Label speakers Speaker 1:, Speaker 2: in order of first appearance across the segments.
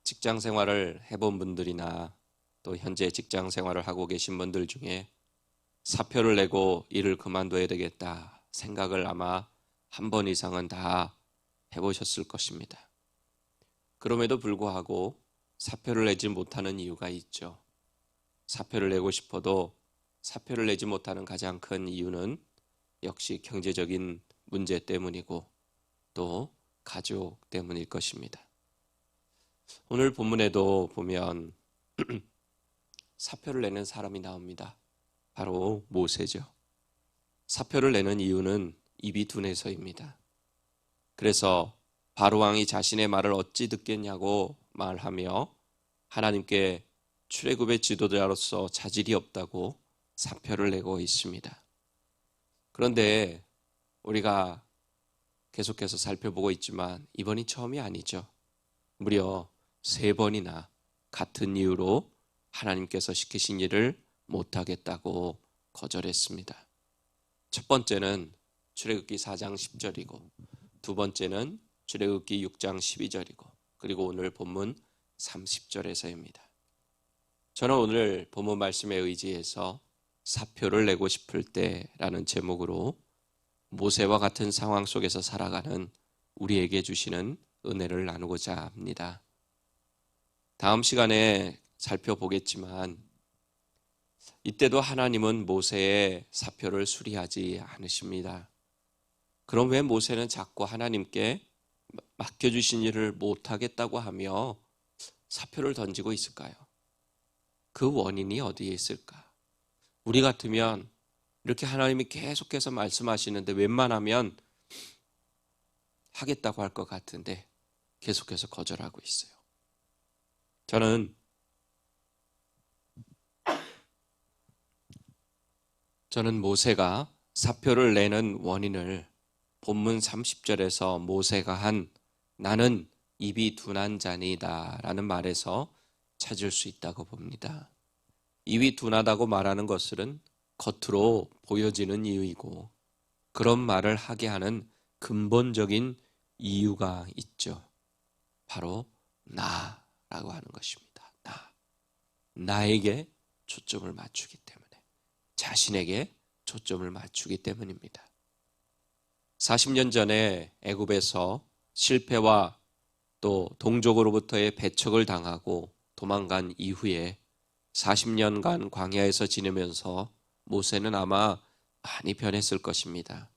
Speaker 1: 직장 생활을 해본 분들이나 또 현재 직장 생활을 하고 계신 분들 중에 사표를 내고 일을 그만둬야 되겠다 생각을 아마 한 번 이상은 다 해보셨을 것입니다. 그럼에도 불구하고 사표를 내지 못하는 이유가 있죠. 사표를 내고 싶어도 사표를 내지 못하는 가장 큰 이유는 역시 경제적인 문제 때문이고 또 가족 때문일 것입니다. 오늘 본문에도 보면 사표를 내는 사람이 나옵니다. 바로 모세죠. 사표를 내는 이유는 입이 둔해서입니다. 그래서 바로왕이 자신의 말을 어찌 듣겠냐고 말하며 하나님께 출애굽의 지도자로서 자질이 없다고 사표를 내고 있습니다. 그런데 우리가 계속해서 살펴보고 있지만 이번이 처음이 아니죠. 무려 3번이나 같은 이유로 하나님께서 시키신 일을 못하겠다고 거절했습니다. 첫 번째는 출애굽기 4장 10절이고 두 번째는 출애굽기 6장 12절이고 그리고 오늘 본문 30절에서입니다. 저는 오늘 본문 말씀에 의지해서 사표를 내고 싶을 때라는 제목으로 모세와 같은 상황 속에서 살아가는 우리에게 주시는 은혜를 나누고자 합니다. 다음 시간에 살펴보겠지만 이때도 하나님은 모세의 사표를 수리하지 않으십니다. 그럼 왜 모세는 자꾸 하나님께 맡겨주신 일을 못하겠다고 하며 사표를 던지고 있을까요? 그 원인이 어디에 있을까? 우리 같으면 이렇게 하나님이 계속해서 말씀하시는데 웬만하면 하겠다고 할 것 같은데 계속해서 거절하고 있어요. 저는 모세가 사표를 내는 원인을 본문 30절에서 모세가 한 나는 입이 둔한 자니다 라는 말에서 찾을 수 있다고 봅니다. 입이 둔하다고 말하는 것은 겉으로 보여지는 이유이고 그런 말을 하게 하는 근본적인 이유가 있죠. 바로 나라고 하는 것입니다. 나에게 초점을 맞추기 때문에, 자신에게 초점을 맞추기 때문입니다. 40년 전에 애굽에서 실패와 또 동족으로부터의 배척을 당하고 도망간 이후에 40년간 광야에서 지내면서 모세는 아마 많이 변했을 것입니다.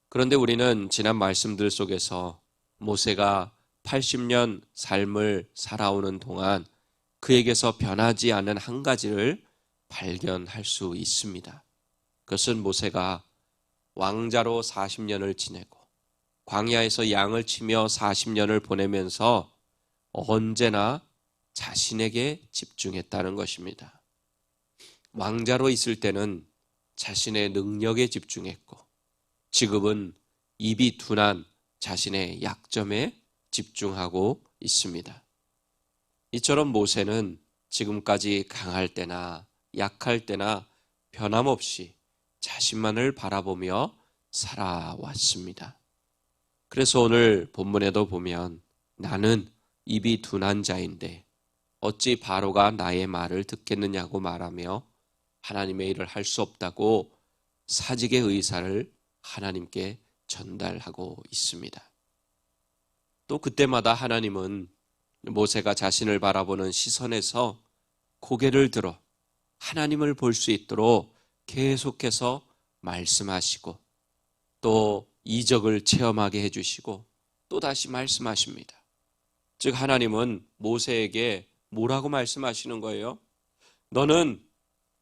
Speaker 1: 그런데 우리는 지난 말씀들 속에서 모세가 80년 삶을 살아오는 동안 그에게서 변하지 않은 한 가지를 발견할 수 있습니다. 그것은 모세가 왕자로 40년을 지내고 광야에서 양을 치며 40년을 보내면서 언제나 자신에게 집중했다는 것입니다. 왕자로 있을 때는 자신의 능력에 집중했고 지금은 입이 둔한 자신의 약점에 집중하고 있습니다. 이처럼 모세는 지금까지 강할 때나 약할 때나 변함없이 자신만을 바라보며 살아왔습니다. 그래서 오늘 본문에도 보면 나는 입이 둔한 자인데 어찌 바로가 나의 말을 듣겠느냐고 말하며 하나님의 일을 할 수 없다고 사직의 의사를 하나님께 전달하고 있습니다. 또 그때마다 하나님은 모세가 자신을 바라보는 시선에서 고개를 들어 하나님을 볼 수 있도록 계속해서 말씀하시고 또 이적을 체험하게 해주시고 또 다시 말씀하십니다. 즉 하나님은 모세에게 뭐라고 말씀하시는 거예요? 너는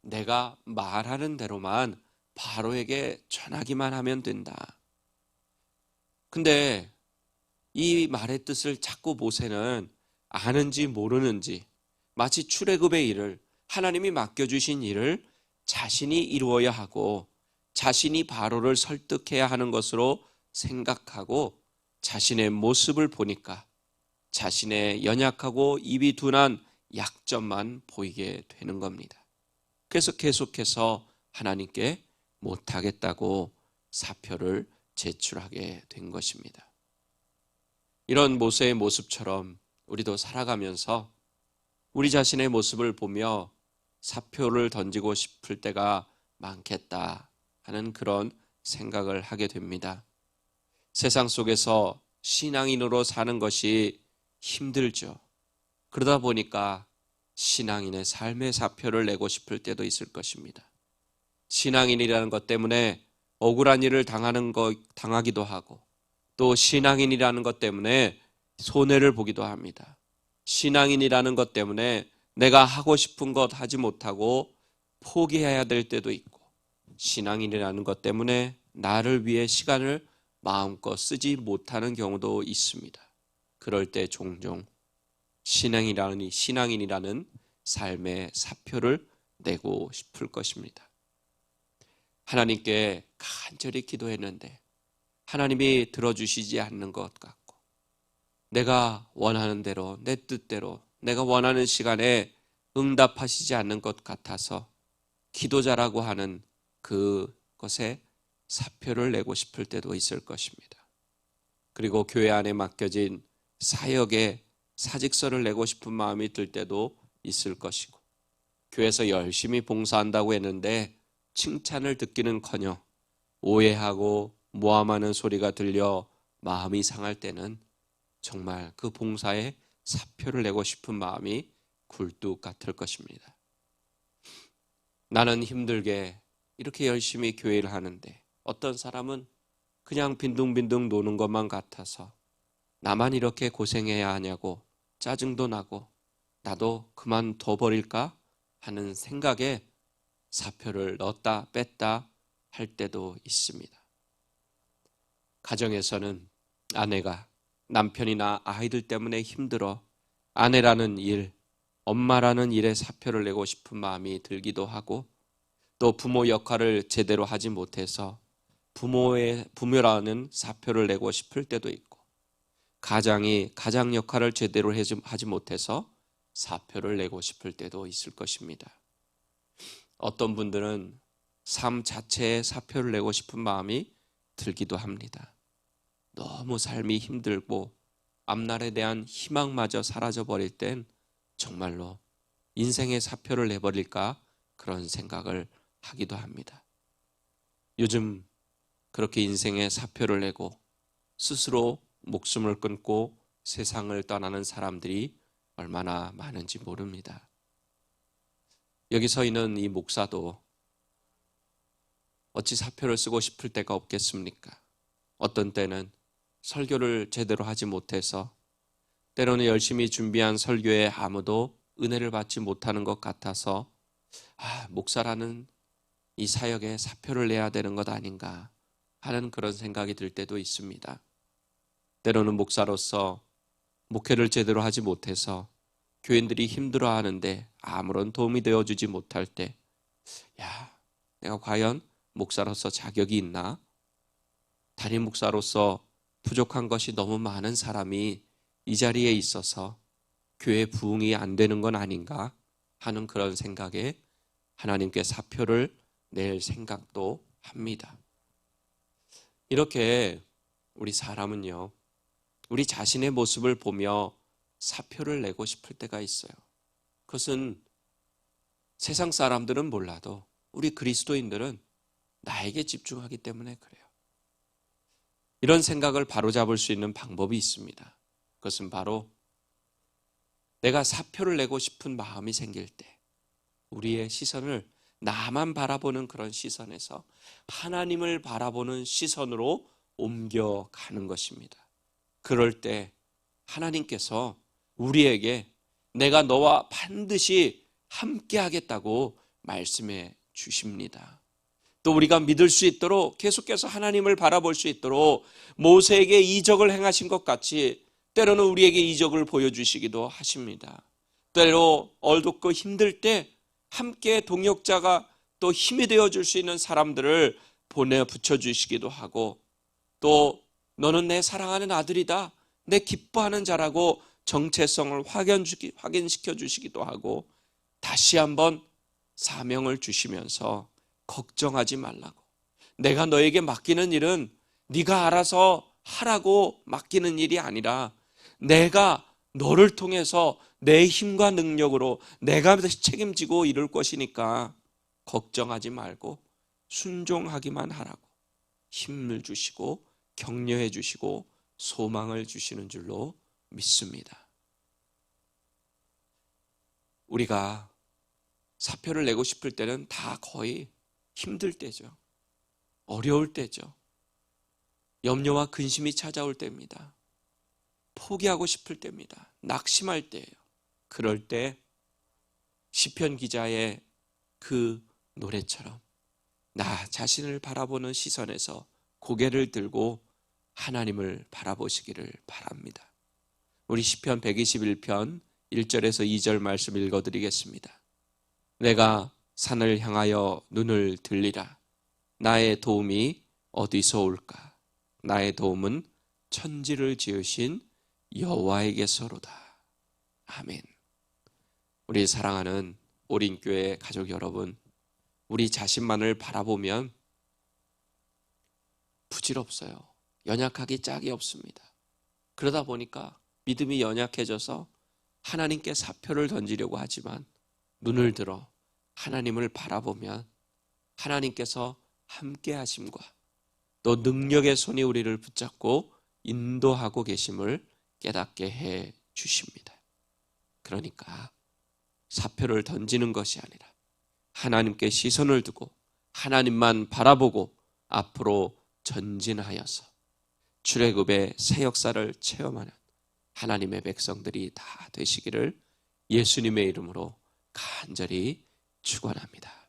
Speaker 1: 내가 말하는 대로만 바로에게 전하기만 하면 된다. 근데 이 말의 뜻을 자꾸 모세는 아는지 모르는지 마치 출애굽의 일을 하나님이 맡겨주신 일을 자신이 이루어야 하고 자신이 바로를 설득해야 하는 것으로 생각하고 자신의 모습을 보니까 자신의 연약하고 입이 둔한 약점만 보이게 되는 겁니다. 그래서 계속해서 하나님께 못하겠다고 사표를 제출하게 된 것입니다. 이런 모세의 모습처럼 우리도 살아가면서 우리 자신의 모습을 보며 사표를 던지고 싶을 때가 많겠다 하는 그런 생각을 하게 됩니다. 세상 속에서 신앙인으로 사는 것이 힘들죠. 그러다 보니까 신앙인의 삶의 사표를 내고 싶을 때도 있을 것입니다. 신앙인이라는 것 때문에 억울한 일을 당하기도 하고, 또 신앙인이라는 것 때문에 손해를 보기도 합니다. 신앙인이라는 것 때문에 내가 하고 싶은 것 하지 못하고 포기해야 될 때도 있고, 신앙인이라는 것 때문에 나를 위해 시간을 마음껏 쓰지 못하는 경우도 있습니다. 그럴 때 종종 신앙인이라는 삶의 사표를 내고 싶을 것입니다. 하나님께 간절히 기도했는데 하나님이 들어주시지 않는 것 같고, 내가 원하는 대로, 내 뜻대로, 내가 원하는 시간에 응답하시지 않는 것 같아서 기도자라고 하는 그것에 사표를 내고 싶을 때도 있을 것입니다. 그리고 교회 안에 맡겨진 사역에 사직서를 내고 싶은 마음이 들 때도 있을 것이고, 교회에서 열심히 봉사한다고 했는데 칭찬을 듣기는커녕 오해하고 모함하는 소리가 들려 마음이 상할 때는 정말 그 봉사에 사표를 내고 싶은 마음이 굴뚝 같을 것입니다. 나는 힘들게 이렇게 열심히 교회를 하는데 어떤 사람은 그냥 빈둥빈둥 노는 것만 같아서 나만 이렇게 고생해야 하냐고 짜증도 나고 나도 그만둬 버릴까 하는 생각에 사표를 넣었다 뺐다 할 때도 있습니다. 가정에서는 아내가 남편이나 아이들 때문에 힘들어 아내라는 일, 엄마라는 일에 사표를 내고 싶은 마음이 들기도 하고, 또 부모 역할을 제대로 하지 못해서 부모라는 사표를 내고 싶을 때도 있고, 가장이 가장 역할을 제대로 하지 못해서 사표를 내고 싶을 때도 있을 것입니다. 어떤 분들은 삶 자체에 사표를 내고 싶은 마음이 들기도 합니다. 너무 삶이 힘들고 앞날에 대한 희망마저 사라져버릴 땐 정말로 인생의 사표를 내버릴까 그런 생각을 하기도 합니다. 요즘 그렇게 인생의 사표를 내고 스스로 목숨을 끊고 세상을 떠나는 사람들이 얼마나 많은지 모릅니다. 여기 서 있는 이 목사도 어찌 사표를 쓰고 싶을 때가 없겠습니까? 어떤 때는 설교를 제대로 하지 못해서, 때로는 열심히 준비한 설교에 아무도 은혜를 받지 못하는 것 같아서 목사라는 이 사역에 사표를 내야 되는 것 아닌가 하는 그런 생각이 들 때도 있습니다. 때로는 목사로서 목회를 제대로 하지 못해서 교인들이 힘들어하는데 아무런 도움이 되어주지 못할 때, 내가 과연 목사로서 자격이 있나? 담임 목사로서 부족한 것이 너무 많은 사람이 이 자리에 있어서 교회 부흥이 안 되는 건 아닌가 하는 그런 생각에 하나님께 사표를 낼 생각도 합니다. 이렇게 우리 사람은요, 우리 자신의 모습을 보며 사표를 내고 싶을 때가 있어요. 그것은 세상 사람들은 몰라도 우리 그리스도인들은 나에게 집중하기 때문에 그래요. 이런 생각을 바로잡을 수 있는 방법이 있습니다. 그것은 바로 내가 사표를 내고 싶은 마음이 생길 때 우리의 시선을 나만 바라보는 그런 시선에서 하나님을 바라보는 시선으로 옮겨가는 것입니다. 그럴 때 하나님께서 우리에게 내가 너와 반드시 함께 하겠다고 말씀해 주십니다. 또 우리가 믿을 수 있도록 계속해서 하나님을 바라볼 수 있도록 모세에게 이적을 행하신 것 같이 때로는 우리에게 이적을 보여주시기도 하십니다. 때로 어둡고 힘들 때 함께 동역자가 또 힘이 되어줄 수 있는 사람들을 보내 붙여주시기도 하고, 또 너는 내 사랑하는 아들이다, 내 기뻐하는 자라고 정체성을 확인시켜 주시기도 하고, 다시 한번 사명을 주시면서 걱정하지 말라고, 내가 너에게 맡기는 일은 네가 알아서 하라고 맡기는 일이 아니라 내가 너를 통해서 내 힘과 능력으로 내가 책임지고 이룰 것이니까 걱정하지 말고 순종하기만 하라고 힘을 주시고 격려해 주시고 소망을 주시는 줄로 믿습니다. 우리가 사표를 내고 싶을 때는 다 거의 힘들 때죠. 어려울 때죠. 염려와 근심이 찾아올 때입니다. 포기하고 싶을 때입니다. 낙심할 때예요. 그럴 때 시편 기자의 그 노래처럼 나 자신을 바라보는 시선에서 고개를 들고 하나님을 바라보시기를 바랍니다. 우리 시편 121편 1절에서 2절 말씀 읽어드리겠습니다. 내가 산을 향하여 눈을 들리라. 나의 도움이 어디서 올까? 나의 도움은 천지를 지으신 여호와에게서로다. 아멘. 우리 사랑하는 오린교회 가족 여러분, 우리 자신만을 바라보면 부질없어요. 연약하기 짝이 없습니다. 그러다 보니까 믿음이 연약해져서 하나님께 사표를 던지려고 하지만 눈을 들어 하나님을 바라보면 하나님께서 함께 하심과 또 능력의 손이 우리를 붙잡고 인도하고 계심을 깨닫게 해 주십니다. 그러니까 사표를 던지는 것이 아니라 하나님께 시선을 두고 하나님만 바라보고 앞으로 전진하여서 출애굽의 새 역사를 체험하는 하나님의 백성들이 다 되시기를 예수님의 이름으로 간절히 축원합니다.